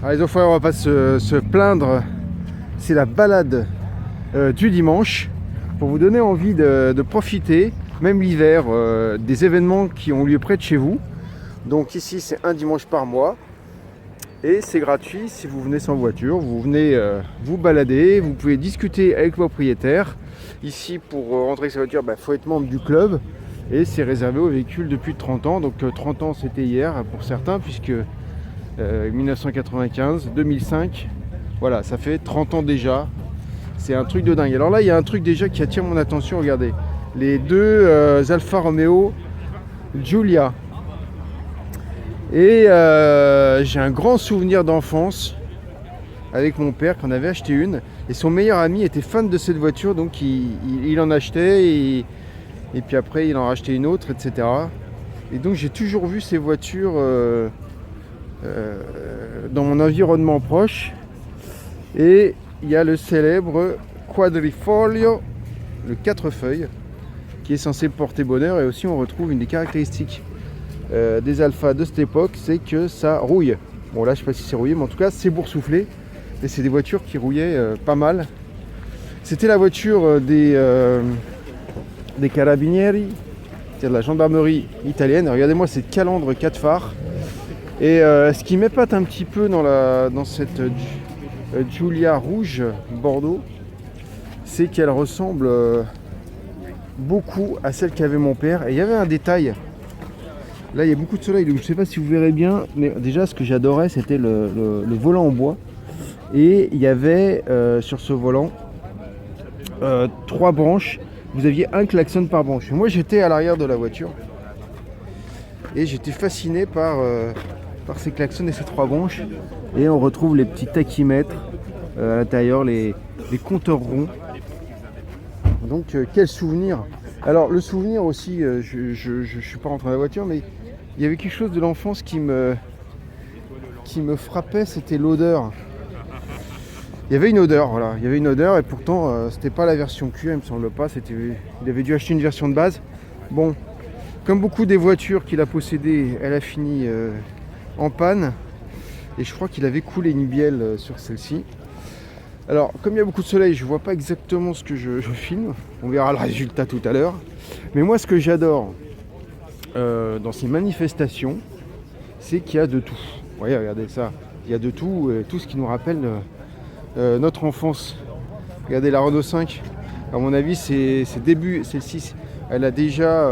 Alors, les enfants, on va pas se plaindre. C'est la balade du dimanche pour vous donner envie de profiter, même l'hiver, des événements qui ont lieu près de chez vous. Donc ici, c'est un dimanche par mois et c'est gratuit si vous venez sans voiture. Vous venez vous balader, vous pouvez discuter avec le propriétaire. Ici, pour rentrer avec sa voiture, il faut être membre du club et c'est réservé aux véhicules de plus de 30 ans. Donc 30 ans, c'était hier pour certains, puisque 1995, 2005, voilà, ça fait 30 ans déjà. C'est un truc de dingue. Alors là, il y a un truc déjà qui attire mon attention. Regardez, les deux Alfa Romeo Giulia. Et j'ai un grand souvenir d'enfance avec mon père qu'on avait acheté une. Et son meilleur ami était fan de cette voiture, donc il en achetait et puis après il en rachetait une autre, etc. Et donc j'ai toujours vu ces voitures dans mon environnement proche. Et il y a le célèbre Quadrifoglio, le 4 feuilles, qui est censé porter bonheur. Et aussi on retrouve une des caractéristiques des Alphas de cette époque, c'est que ça rouille. Bon là je sais pas si c'est rouillé, mais en tout cas c'est boursouflé. Et c'est des voitures qui rouillaient pas mal. C'était la voiture des carabinieri, c'est-à-dire de la gendarmerie italienne. Regardez-moi cette calandre 4 phares. Et ce qui m'épate un petit peu dans cette Giulia rouge Bordeaux, c'est qu'elle ressemble beaucoup à celle qu'avait mon père. Et il y avait un détail. Là, il y a beaucoup de soleil, donc je ne sais pas si vous verrez bien, mais déjà, ce que j'adorais, c'était le volant en bois. Et il y avait sur ce volant 3 branches. Vous aviez un klaxon par branche. Et moi, j'étais à l'arrière de la voiture. Et j'étais fasciné par ces klaxons et ces 3 branches. Et on retrouve les petits tachymètres à l'intérieur, les compteurs ronds. Donc, quel souvenir! Alors, le souvenir aussi, je suis pas rentré dans la voiture, mais il y avait quelque chose de l'enfance qui me frappait, c'était l'odeur. Il y avait une odeur, voilà. Il y avait une odeur et pourtant c'était pas la version Q, il me semble pas. Il avait dû acheter une version de base. Bon, comme beaucoup des voitures qu'il a possédées, elle a fini en panne. Et je crois qu'il avait coulé une bielle sur celle-ci. Alors, comme il y a beaucoup de soleil, je vois pas exactement ce que je filme. On verra le résultat tout à l'heure. Mais moi, ce que j'adore dans ces manifestations, c'est qu'il y a de tout. Vous voyez, regardez ça. Il y a de tout, tout ce qui nous rappelle notre enfance. Regardez la Renault 5. À mon avis, c'est début. Celle-ci, elle a déjà,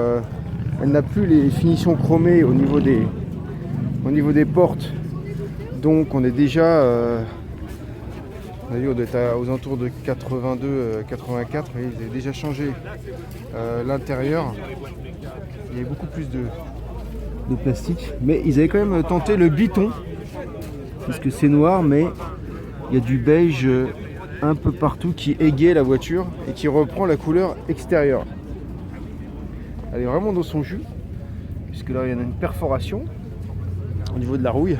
elle n'a plus les finitions chromées au niveau des portes. Donc, on est déjà, on a vu, on doit être aux alentours de 82, 84. Vous voyez, ils avaient déjà changé l'intérieur. Il y avait beaucoup plus de plastique, mais ils avaient quand même tenté le biton, puisque c'est noir, mais il y a du beige un peu partout qui égaye la voiture et qui reprend la couleur extérieure. Elle est vraiment dans son jus, puisque là il y en a une perforation au niveau de la rouille.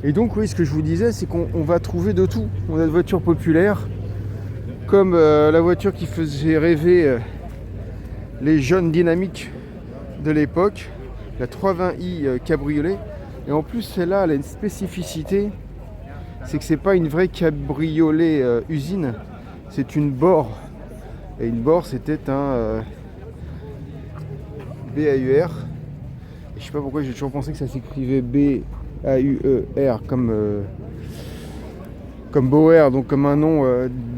Et donc oui, ce que je vous disais, c'est qu'on va trouver de tout. On a des voitures populaires, comme la voiture qui faisait rêver les jeunes dynamiques de l'époque, la 320i cabriolet. Et en plus celle-là, elle a une spécificité, c'est que c'est pas une vraie cabriolet usine, c'est une Bor. Et une Bor, c'était un BAUR. Et je sais pas pourquoi j'ai toujours pensé que ça s'écrivait BAUER comme Bauer, donc comme un nom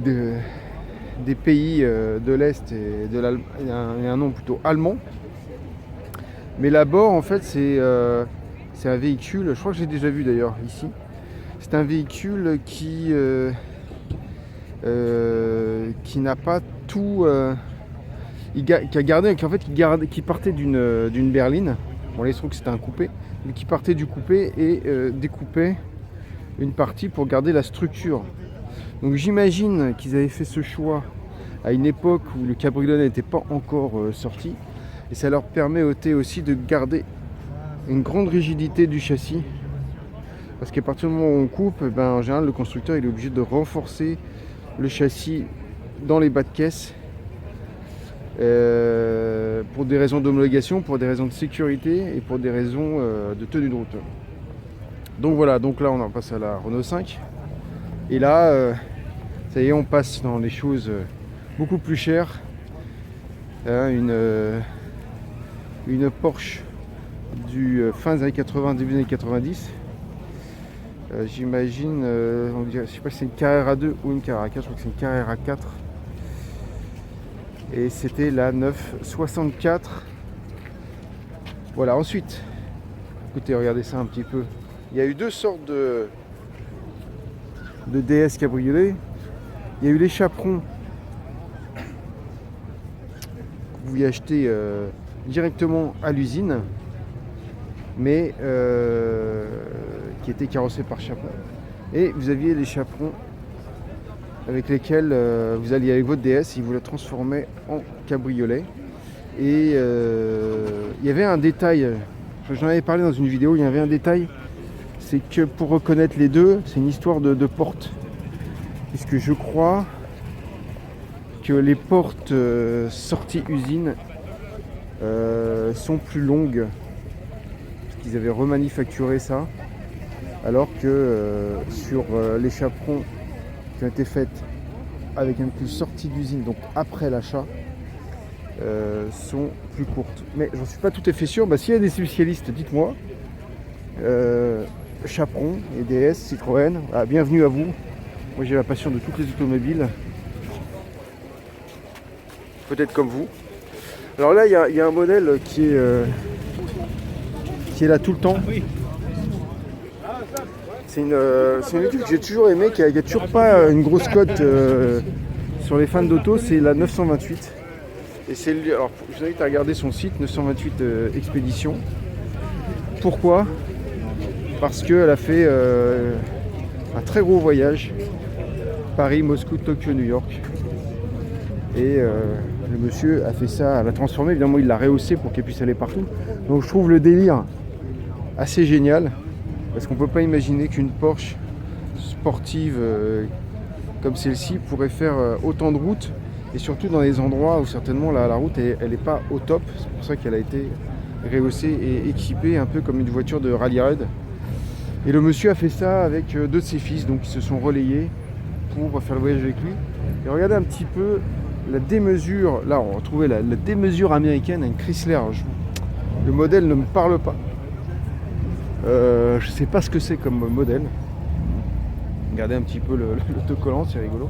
des pays de l'Est et un nom plutôt allemand. Mais la Bor, en fait, c'est un véhicule, je crois que j'ai déjà vu d'ailleurs ici. C'est un véhicule qui n'a pas tout, qui partait d'une berline. Bon, là il se trouve que c'était un coupé, mais qui partait du coupé et découpait une partie pour garder la structure. Donc j'imagine qu'ils avaient fait ce choix à une époque où le cabriolet n'était pas encore sorti, et ça leur permettait aussi de garder une grande rigidité du châssis. Parce qu'à partir du moment où on coupe, en général le constructeur il est obligé de renforcer le châssis dans les bas de caisse pour des raisons d'homologation, pour des raisons de sécurité et pour des raisons de tenue de route. Donc voilà, donc là on en passe à la Renault 5. Et là, ça y est, on passe dans les choses beaucoup plus chères. Une Porsche du fin des années 80, début des années 90. J'imagine, je sais pas si c'est une Carrera 2 ou une Carrera 4, je crois que c'est une Carrera 4. Et c'était la 964. Voilà, ensuite, écoutez, regardez ça un petit peu. Il y a eu deux sortes de DS cabriolet. Il y a eu les chaperons que vous pouviez acheter directement à l'usine, mais qui étaient carrossés par chaperon. Et vous aviez les chaperons avec lesquels vous alliez avec votre DS, ils vous le transformaient en cabriolet. Et il y avait un détail, j'en avais parlé dans une vidéo, il y avait un détail, c'est que pour reconnaître les deux, c'est une histoire de porte. Puisque je crois que les portes sorties usine sont plus longues, parce qu'ils avaient remanufacturé ça, alors que sur les chaperons qui ont été faites avec un plus sortie d'usine, donc après l'achat, sont plus courtes. Mais j'en suis pas tout à fait sûr. S'il y a des spécialistes, dites-moi. Chaperon et DS, Citroën, bienvenue à vous. Moi j'ai la passion de toutes les automobiles. Peut-être comme vous. Alors là il y a un modèle qui est là tout le temps. C'est une voiture que j'ai toujours aimée, qui a toujours pas une grosse cote sur les fans d'auto, c'est la 928. Et alors je vous invite à regarder son site 928 Expédition. Pourquoi ? Parce qu'elle a fait un très gros voyage, Paris, Moscou, Tokyo, New York. Et le monsieur a fait ça, l'a transformé, évidemment il l'a rehaussé pour qu'elle puisse aller partout. Donc je trouve le délire assez génial, parce qu'on ne peut pas imaginer qu'une Porsche sportive comme celle-ci pourrait faire autant de route, et surtout dans des endroits où certainement la route elle n'est pas au top. C'est pour ça qu'elle a été rehaussée et équipée un peu comme une voiture de rallye raid. Et le monsieur a fait ça avec deux de ses fils, donc ils se sont relayés pour faire le voyage avec lui. Et regardez un petit peu la démesure, là on retrouvait la démesure américaine, une Chrysler. Le modèle ne me parle pas. Je ne sais pas ce que c'est comme modèle. Regardez un petit peu l'autocollant, c'est rigolo.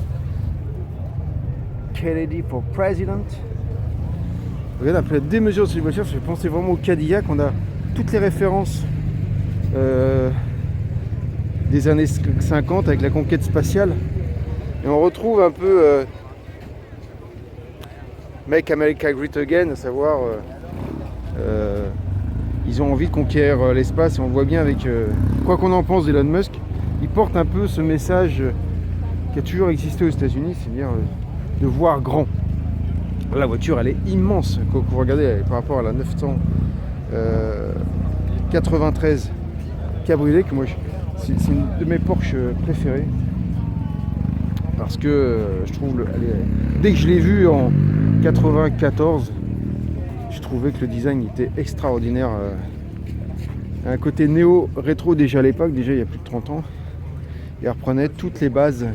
Kennedy for President. Regardez un peu la démesure de cette voiture, ça fait penser vraiment au Cadillac. On a toutes les références des années 50 avec la conquête spatiale. Et on retrouve un peu Make America Great Again, à savoir ils ont envie de conquérir l'espace, et on voit bien avec quoi qu'on en pense d'Elon Musk, il porte un peu ce message qui a toujours existé aux États-Unis, c'est-à-dire de voir grand. La voiture elle est immense quand vous regardez par rapport à la 993 Cabriolet, que moi c'est une de mes Porsche préférées, parce que je trouve dès que je l'ai vue en 94, je trouvais que le design était extraordinaire. Un côté néo-rétro déjà à l'époque, déjà il y a plus de 30 ans. Il reprenait toutes les bases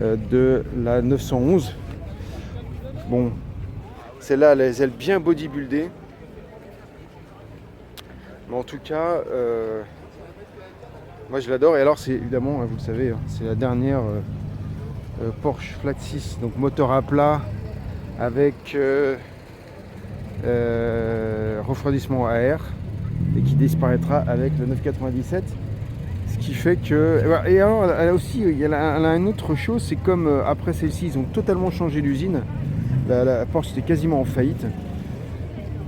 de la 911. Bon, celle-là, elle a les ailes bien bodybuildées. Mais en tout cas, moi je l'adore. Et alors c'est évidemment, vous le savez, c'est la dernière Porsche Flat 6, donc moteur à plat avec refroidissement à air, et qui disparaîtra avec le 997. Ce qui fait que... Et alors, elle a aussi, elle a une autre chose, c'est comme après celle-ci, ils ont totalement changé l'usine. La Porsche était quasiment en faillite.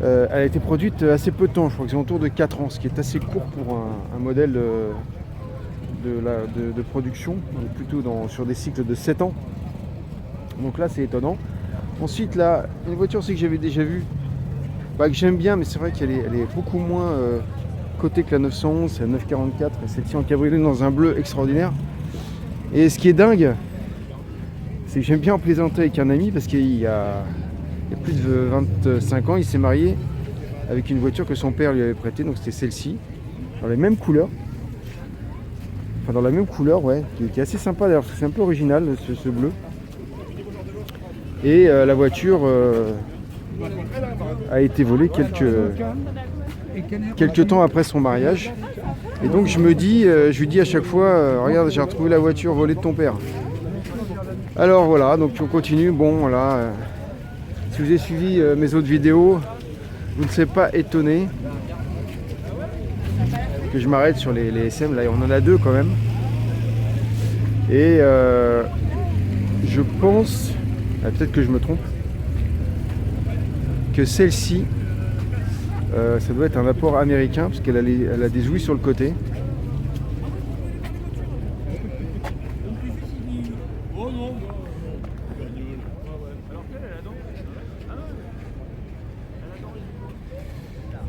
Elle a été produite assez peu de temps, je crois que c'est autour de 4 ans, ce qui est assez court pour un modèle de production. On est plutôt sur des cycles de 7 ans. Donc là, c'est étonnant. Ensuite, là, une voiture aussi que j'avais déjà vue, que j'aime bien, mais c'est vrai qu'elle est beaucoup moins cotée que la 911, c'est la 944, et celle-ci en cabriolet dans un bleu extraordinaire. Et ce qui est dingue, c'est que j'aime bien en plaisanter avec un ami, parce qu'il y a plus de 25 ans, il s'est marié avec une voiture que son père lui avait prêtée, donc c'était celle-ci, dans les mêmes couleurs. enfin dans la même couleur, ouais, qui est assez sympa d'ailleurs, parce que c'est un peu original ce bleu. Et la voiture a été volée quelques temps après son mariage. Et donc je lui dis à chaque fois, regarde, j'ai retrouvé la voiture volée de ton père. Alors voilà, donc on continue. Bon voilà, si vous avez suivi mes autres vidéos, vous ne serez pas étonné que je m'arrête sur les SM. Là on en a deux quand même. Et je pense, peut-être que je me trompe, que celle-ci, ça doit être un apport américain parce qu'elle a des ouïes sur le côté.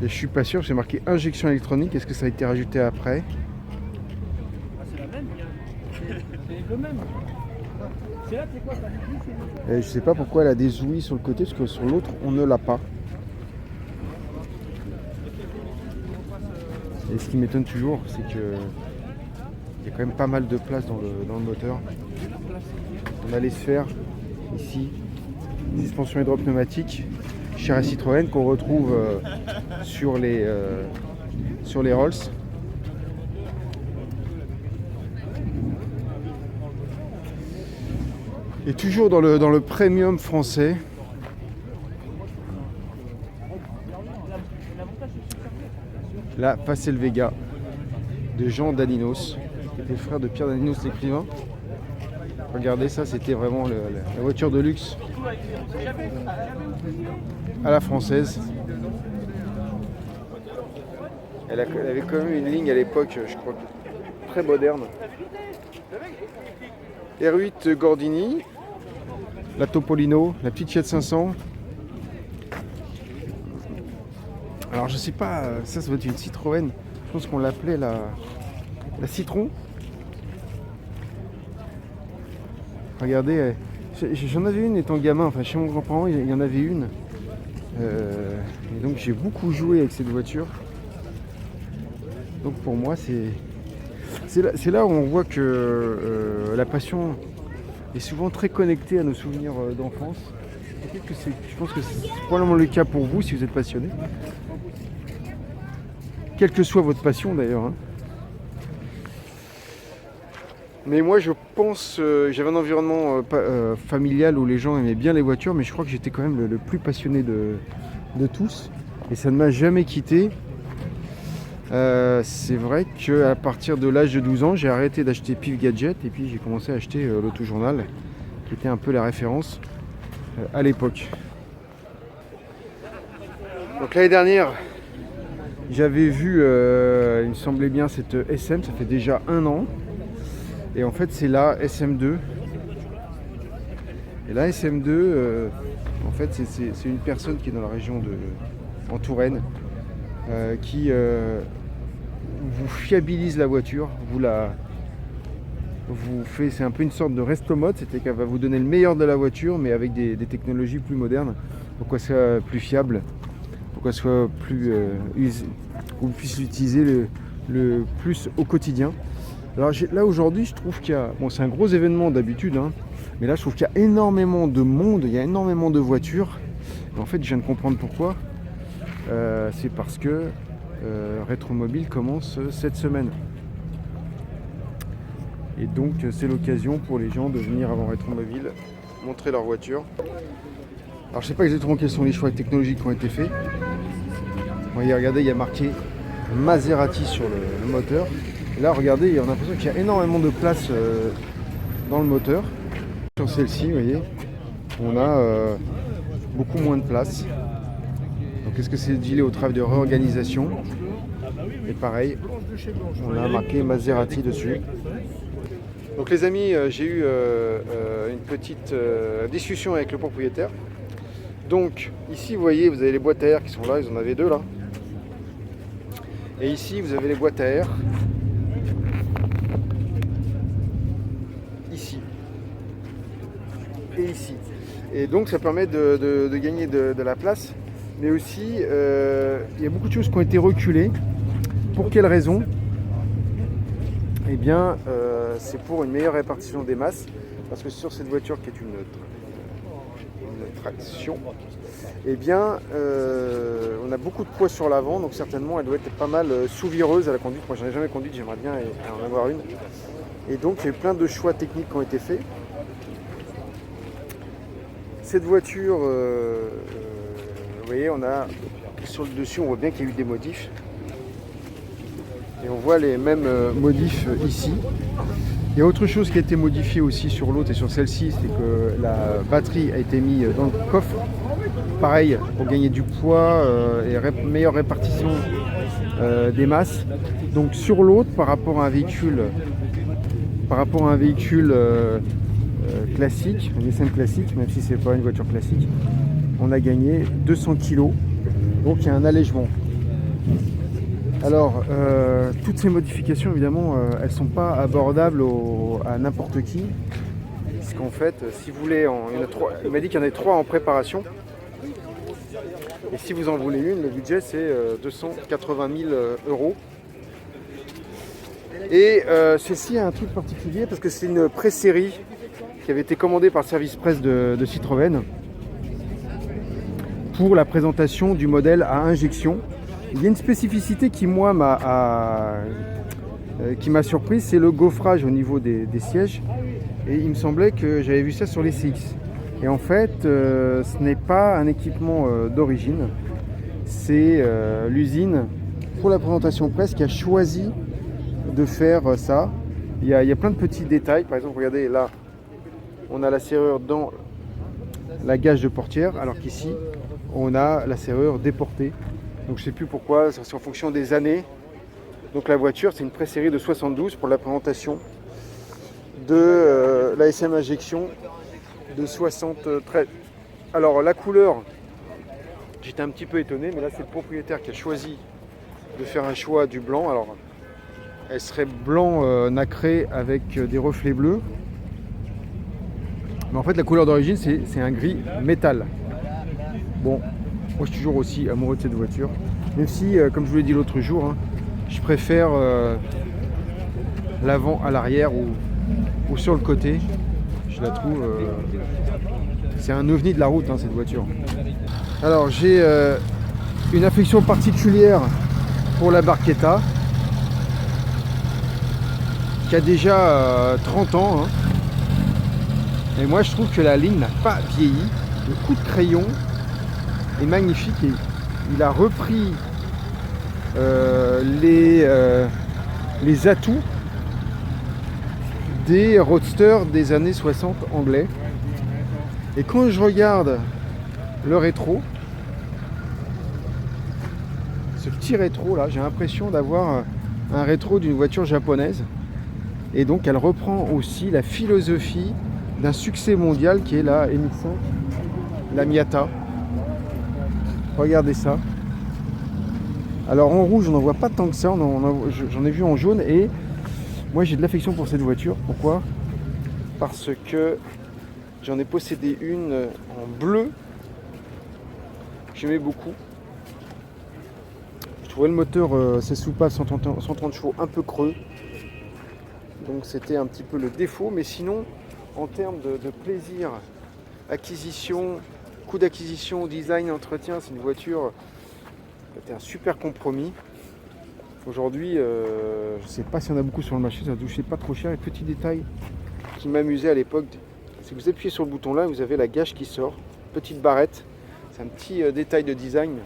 Et je suis pas sûr, j'ai marqué injection électronique. Est-ce que ça a été rajouté après? C'est la même, c'est le même. C'est là, c'est quoi ça? Et je sais pas pourquoi elle a des ouïes sur le côté, parce que sur l'autre on ne l'a pas. Et ce qui m'étonne toujours, c'est que il y a quand même pas mal de place dans le moteur. On a les sphères ici, suspension hydropneumatique chez Citroën qu'on retrouve sur les Rolls. Et toujours dans le premium français. Là, passez le Vega de Jean Daninos, qui était le frère de Pierre Daninos, l'écrivain. Regardez, ça c'était vraiment la voiture de luxe à la française. Elle avait quand même une ligne à l'époque, je crois, très moderne. R8 Gordini, la Topolino, la petite Fiat 500. Alors je sais pas, ça doit être une Citroën. Je pense qu'on l'appelait la Citron. Regardez, j'en avais une étant gamin, enfin chez mon grand-parent il y en avait une. Et donc j'ai beaucoup joué avec cette voiture. Donc pour moi c'est là où on voit que la passion est souvent très connectée à nos souvenirs d'enfance. Je pense que c'est probablement le cas pour vous si vous êtes passionné. Quelle que soit votre passion d'ailleurs. Hein. Mais moi je pense, j'avais un environnement familial où les gens aimaient bien les voitures, mais je crois que j'étais quand même le plus passionné de tous. Et ça ne m'a jamais quitté. C'est vrai qu'à partir de l'âge de 12 ans, j'ai arrêté d'acheter Pif Gadget et puis j'ai commencé à acheter l'Autojournal, qui était un peu la référence à l'époque. Donc l'année dernière, j'avais vu, il me semblait bien, cette SM, ça fait déjà 1 an. Et en fait, c'est la SM2. Et la SM2, en fait, c'est une personne qui est dans la région en Touraine, qui vous fiabilise la voiture, c'est un peu une sorte de resto mode, c'est-à-dire qu'elle va vous donner le meilleur de la voiture, mais avec des technologies plus modernes, pour qu'elle soit plus fiable, pour qu'elle soit plus qu'on puisse l'utiliser le plus au quotidien. Alors là aujourd'hui, je trouve qu'il y a, bon c'est un gros événement d'habitude, hein, mais là je trouve qu'il y a énormément de monde, il y a énormément de voitures. Et en fait, je viens de comprendre pourquoi. C'est parce que Rétromobile commence cette semaine. Et donc c'est l'occasion pour les gens de venir avant Rétromobile montrer leur voiture. Alors je sais pas exactement quels sont les choix technologiques qui ont été faits. Regardez, il y a marqué Maserati sur le moteur. Et là regardez, on a l'impression qu'il y a énormément de place dans le moteur. Sur celle-ci, vous voyez, on a beaucoup moins de place. Donc est-ce que c'est dû au travail de réorganisation? Et pareil, on a marqué Maserati dessus. Donc les amis, j'ai eu une petite discussion avec le propriétaire. Donc ici vous voyez, vous avez les boîtes à air qui sont là, ils en avaient 2 là. Et ici vous avez les boîtes à air. Ici. Et ici. Et donc ça permet de gagner de la place. Mais aussi, il y a beaucoup de choses qui ont été reculées. Pour quelle raison? eh bien, c'est pour une meilleure répartition des masses. Parce que sur cette voiture qui est une traction, eh bien, on a beaucoup de poids sur l'avant, donc certainement elle doit être pas mal sous-vireuse à la conduite. Moi, j'en ai jamais conduite, j'aimerais bien en avoir une. Et donc, il y a eu plein de choix techniques qui ont été faits. Cette voiture, vous voyez, on a sur le dessus, on voit bien qu'il y a eu des modifs. Et on voit les mêmes modifs ici. Il y a autre chose qui a été modifiée aussi sur l'autre et sur celle-ci, c'est que la batterie a été mise dans le coffre. Pareil, pour gagner du poids et meilleure répartition des masses. Donc sur l'autre, par rapport à un véhicule, classique, un Nissan classique, même si c'est pas une voiture classique, on a gagné 200 kg. Donc il y a un allègement. Alors, toutes ces modifications, évidemment, elles ne sont pas abordables à n'importe qui. Parce qu'en fait, si vous voulez, il m'a dit qu'il y en avait 3 en préparation. Et si vous en voulez une, le budget c'est 280 000 €. Et celle-ci a un truc particulier parce que c'est une pré-série qui avait été commandée par le service presse de Citroën pour la présentation du modèle à injection. Il y a une spécificité qui, moi, m'a surprise, c'est le gaufrage au niveau des sièges. Et il me semblait que j'avais vu ça sur les CX. Et en fait, ce n'est pas un équipement d'origine. C'est l'usine, pour la présentation presse, qui a choisi de faire ça. Il y a plein de petits détails. Par exemple, regardez, là, on a la serrure dans la gage de portière, alors qu'ici, on a la serrure déportée. Donc je ne sais plus pourquoi, c'est en fonction des années. Donc la voiture, c'est une pré-série de 72 pour la présentation de la SM injection de 73. Alors la couleur, j'étais un petit peu étonné, mais là c'est le propriétaire qui a choisi de faire un choix du blanc. Alors elle serait blanc nacré avec des reflets bleus. Mais en fait la couleur d'origine c'est un gris métal. Bon. Moi, je suis toujours aussi amoureux de cette voiture. Même si, comme je vous l'ai dit l'autre jour, hein, je préfère l'avant à l'arrière ou sur le côté. Je la trouve... c'est un ovni de la route, hein, cette voiture. Alors, j'ai une affection particulière pour la Barchetta, qui a déjà 30 ans. Hein. Et moi, je trouve que la ligne n'a pas vieilli. Le coup de crayon est magnifique et il a repris les atouts des roadsters des années 60 anglais. Et quand je regarde le rétro, ce petit rétro là, j'ai l'impression d'avoir un rétro d'une voiture japonaise. Et donc elle reprend aussi la philosophie d'un succès mondial qui est la MX-5, la Miata. Regardez ça. Alors en rouge, on n'en voit pas tant que ça. J'en ai vu en jaune et moi j'ai de l'affection pour cette voiture. Pourquoi? Parce que j'en ai possédé une en bleu. J'aimais beaucoup. Je trouvais le moteur Sessupa 130 chevaux un peu creux. Donc c'était un petit peu le défaut. Mais sinon, en termes de plaisir, acquisition, coût d'acquisition, design, entretien, c'est une voiture qui était un super compromis. Aujourd'hui, je ne sais pas s'il y en a beaucoup sur le marché, ça ne touchait pas trop cher. Et petit détail qui m'amusait à l'époque, c'est que vous appuyez sur le bouton là, vous avez la gâche qui sort, petite barrette. C'est un petit détail de design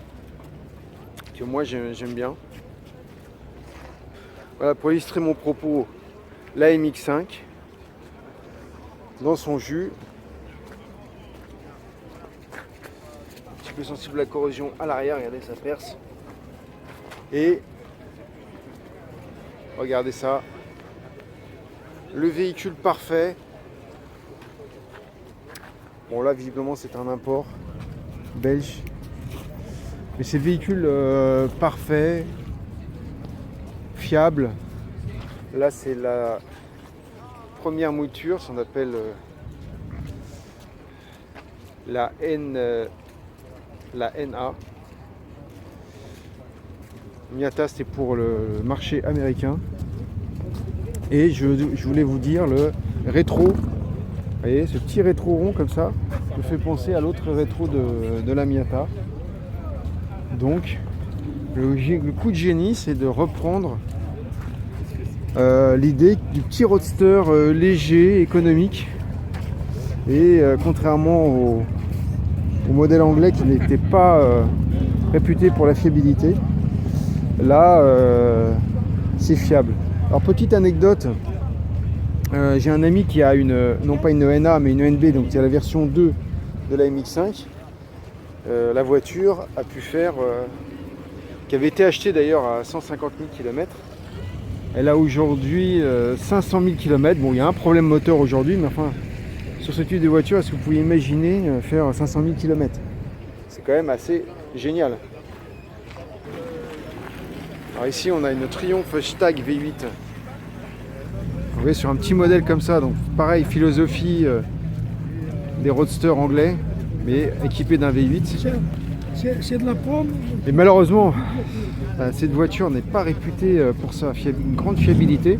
que moi j'aime bien. Voilà, pour illustrer mon propos, la MX-5 dans son jus. Un peu sensible à la corrosion à l'arrière, regardez, ça perce. Et regardez ça, le véhicule parfait. Bon là visiblement c'est un import belge, mais c'est le véhicule parfait, fiable. Là c'est la première mouture, ça on appelle la NA. Miata, c'était pour le marché américain. Et je voulais vous dire le rétro. Vous voyez, ce petit rétro rond comme ça me fait penser à l'autre rétro de la Miata. Donc le coup de génie, c'est de reprendre l'idée du petit roadster léger, économique. Et contrairement au modèle anglais qui n'était pas réputé pour la fiabilité, là c'est fiable. Alors petite anecdote, j'ai un ami qui a non pas une NA mais une NB, donc c'est la version 2 de la MX5. La voiture a pu faire, qui avait été achetée d'ailleurs à 150 000 km. Elle a aujourd'hui 500 000 km. Bon, il y a un problème moteur aujourd'hui, mais enfin, sur ce type de voiture, est-ce que vous pouvez imaginer faire 500 000 km? C'est quand même assez génial. Alors ici, on a une Triumph Stag V8. Vous voyez, sur un petit modèle comme ça, donc pareil, philosophie des roadsters anglais, mais équipé d'un V8. C'est de la pomme. Et malheureusement, cette voiture n'est pas réputée pour sa une grande fiabilité.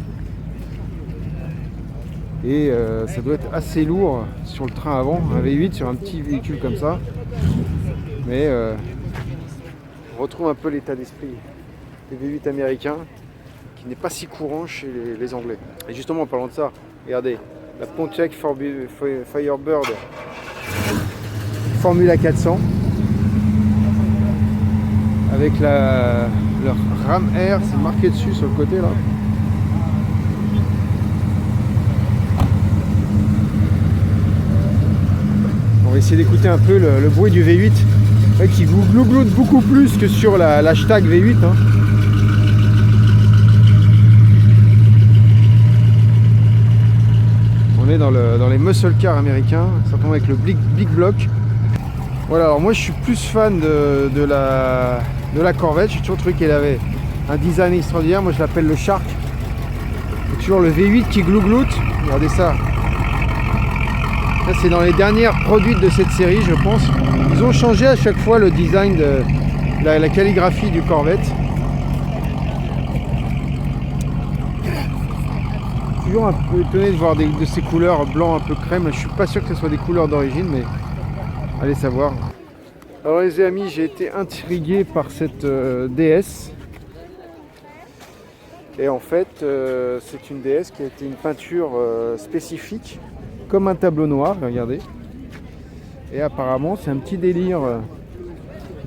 Et ça doit être assez lourd sur le train avant, un V8 sur un petit véhicule comme ça. Mais on retrouve un peu l'état d'esprit des V8 américains, qui n'est pas si courant chez les Anglais. Et justement, en parlant de ça, regardez, la Pontiac Firebird Formula 400 avec leur Ram Air, c'est marqué dessus sur le côté là. On va essayer d'écouter un peu le bruit du V8 qui glougloute beaucoup plus que sur la Stag V8. Hein. On est dans les muscle cars américains, certainement avec le Big Block. Voilà, alors moi je suis plus fan de la Corvette. J'ai toujours trouvé qu'elle avait un design extraordinaire. Moi je l'appelle le Shark. C'est toujours le V8 qui glougloute. Regardez ça. Ça c'est dans les dernières produites de cette série, je pense. Ils ont changé à chaque fois le design de la calligraphie du Corvette. Toujours un peu étonné de voir de ces couleurs blanc un peu crème. Je suis pas sûr que ce soit des couleurs d'origine, mais allez savoir. Alors les amis, j'ai été intrigué par cette DS. Et en fait, c'est une DS qui a été une peinture spécifique, comme un tableau noir, regardez. Et apparemment, c'est un petit délire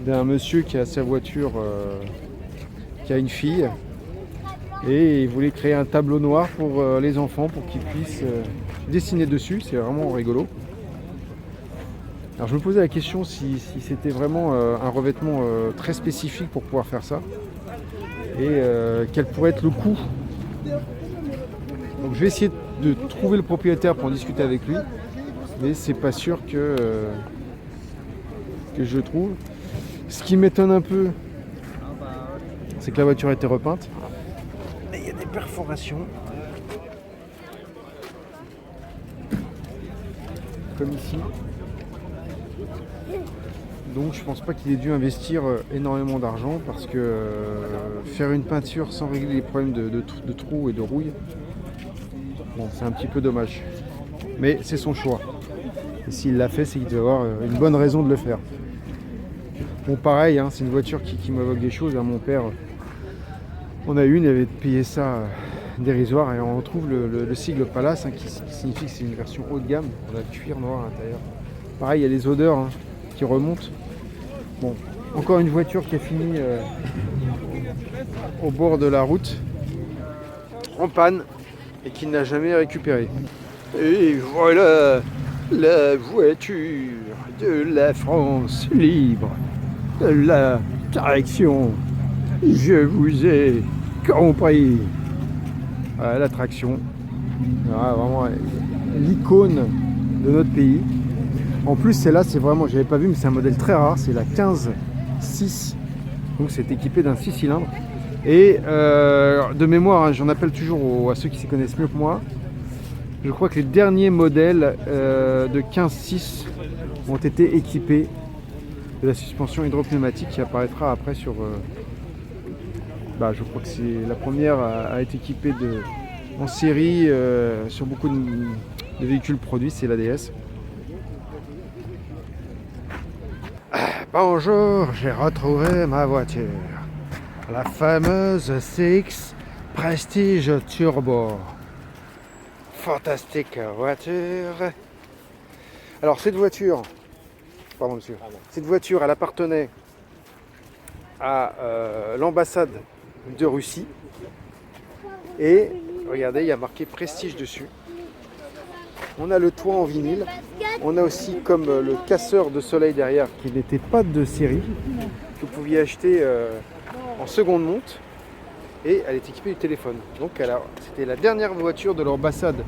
d'un monsieur qui a sa voiture, qui a une fille. Et il voulait créer un tableau noir pour les enfants, pour qu'ils puissent dessiner dessus. C'est vraiment rigolo. Alors je me posais la question si c'était vraiment un revêtement très spécifique pour pouvoir faire ça. Et quel pourrait être le coût. Donc je vais essayer de trouver le propriétaire pour en discuter avec lui. Mais c'est pas sûr que je trouve. Ce qui m'étonne un peu, c'est que la voiture a été repeinte. Et il y a des perforations. Comme ici. Donc je pense pas qu'il ait dû investir énormément d'argent parce que faire une peinture sans régler les problèmes de trous et de rouille, bon, c'est un petit peu dommage. Mais c'est son choix. Et s'il l'a fait, c'est qu'il doit avoir une bonne raison de le faire. Bon pareil, hein, c'est une voiture qui m'évoque des choses. Hein. Mon père, on a une, il avait payé ça dérisoire et on retrouve le sigle Palace, hein, qui signifie que c'est une version haut de gamme. On a le cuir noir à l'intérieur. Pareil, il y a les odeurs hein, qui remontent. Bon, encore une voiture qui a fini au bord de la route, en panne, et qui n'a jamais récupéré. Et voilà la voiture de la France libre, de la traction. Je vous ai compris. Voilà, la traction. Voilà, vraiment l'icône de notre pays. En plus, celle-là, c'est vraiment, j'avais pas vu, mais c'est un modèle très rare. C'est la 15-6. Donc, c'est équipé d'un 6 cylindres. Et de mémoire, hein, j'en appelle toujours à ceux qui s'y connaissent mieux que moi. Je crois que les derniers modèles de 15-6 ont été équipés de la suspension hydropneumatique qui apparaîtra après sur. Je crois que c'est la première a été équipée en série sur beaucoup de véhicules produits, c'est la DS. Bonjour, j'ai retrouvé ma voiture. La fameuse CX Prestige Turbo. Fantastique voiture. Alors cette voiture, pardon monsieur, cette voiture elle appartenait à l'ambassade de Russie. Et regardez, il y a marqué Prestige dessus. On a le toit en vinyle. On a aussi comme le casseur de soleil derrière qui n'était pas de série. Que vous pouviez acheter en seconde monte. Et elle est équipée du téléphone. Donc c'était la dernière voiture de l'ambassade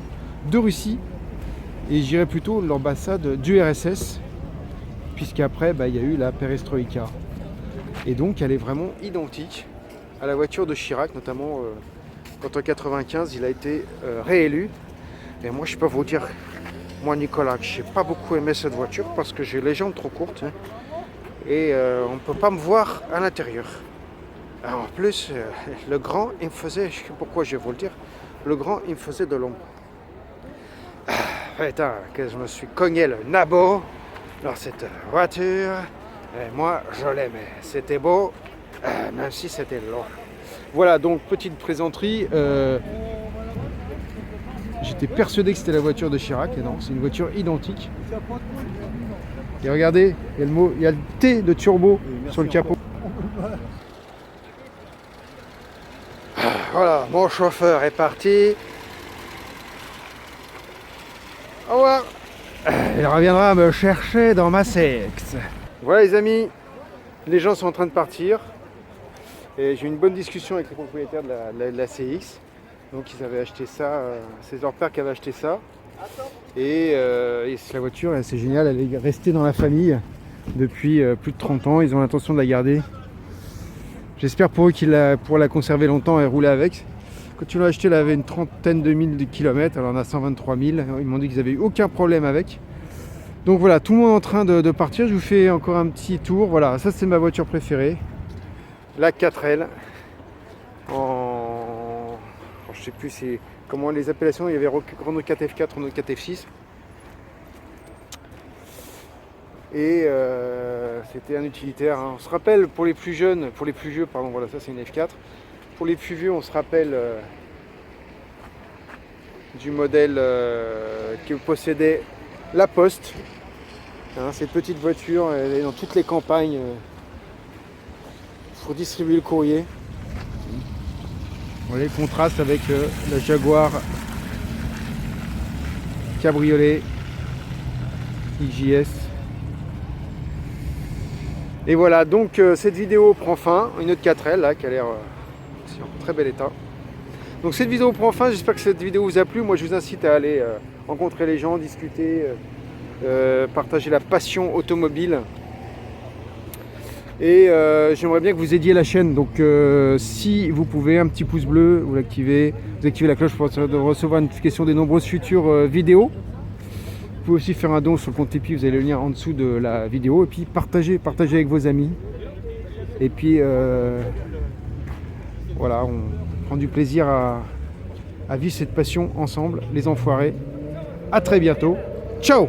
de Russie. Et je dirais plutôt l'ambassade du RSS. Puisqu'après, il y a eu la perestroïka. Et donc elle est vraiment identique à la voiture de Chirac, notamment quand en 95 il a été réélu. Et moi je peux vous dire, moi Nicolas, que j'ai pas beaucoup aimé cette voiture parce que j'ai les jambes trop courtes et on ne peut pas me voir à l'intérieur. En plus, le grand il me faisait, je sais pourquoi je vais vous le dire, le grand il me faisait de l'ombre. Putain, que je me suis cogné le nabot dans cette voiture. Et moi je l'aimais, c'était beau, même si c'était long. Voilà, donc petite plaisanterie. J'étais persuadé que c'était la voiture de Chirac, et non, c'est une voiture identique. Et regardez, il y a le T de turbo sur le capot. Voilà, mon chauffeur est parti. Au revoir. Il reviendra me chercher dans ma CX. Voilà les amis, les gens sont en train de partir. Et j'ai eu une bonne discussion avec les propriétaires de la CX. Donc ils avaient acheté ça, c'est leur père qui avait acheté ça. Et la voiture, c'est génial, elle est restée dans la famille depuis plus de 30 ans. Ils ont l'intention de la garder. J'espère pour eux qu'ils pourront la conserver longtemps et rouler avec. Quand ils l'ont acheté, elle avait une trentaine de mille de kilomètres. Alors on a 123 000. Ils m'ont dit qu'ils n'avaient eu aucun problème avec. Donc voilà, tout le monde est en train de partir. Je vous fais encore un petit tour. Voilà, ça c'est ma voiture préférée. La 4L. Je sais plus comment les appellations, il y avait Renault 4 F4, Renault 4 F6. Et c'était un utilitaire. On se rappelle pour les plus jeunes, pour les plus vieux, pardon, voilà, ça c'est une F4. Pour les plus vieux, on se rappelle du modèle que possédait la Poste. Cette petite voiture, elle est dans toutes les campagnes pour distribuer le courrier. Vous voyez le contraste avec la Jaguar Cabriolet XJS. Et voilà, donc cette vidéo prend fin. Une autre 4L là, qui a l'air en très bel état. Donc cette vidéo prend fin, j'espère que cette vidéo vous a plu. Moi je vous incite à aller rencontrer les gens, discuter, partager la passion automobile. Et j'aimerais bien que vous aidiez la chaîne, donc si vous pouvez, un petit pouce bleu, vous activez la cloche pour recevoir une notification des nombreuses futures vidéos. Vous pouvez aussi faire un don sur le compte Tipeee, vous avez le lien en dessous de la vidéo. Et puis partagez avec vos amis. Et puis voilà, on prend du plaisir à vivre cette passion ensemble, les enfoirés. À très bientôt. Ciao!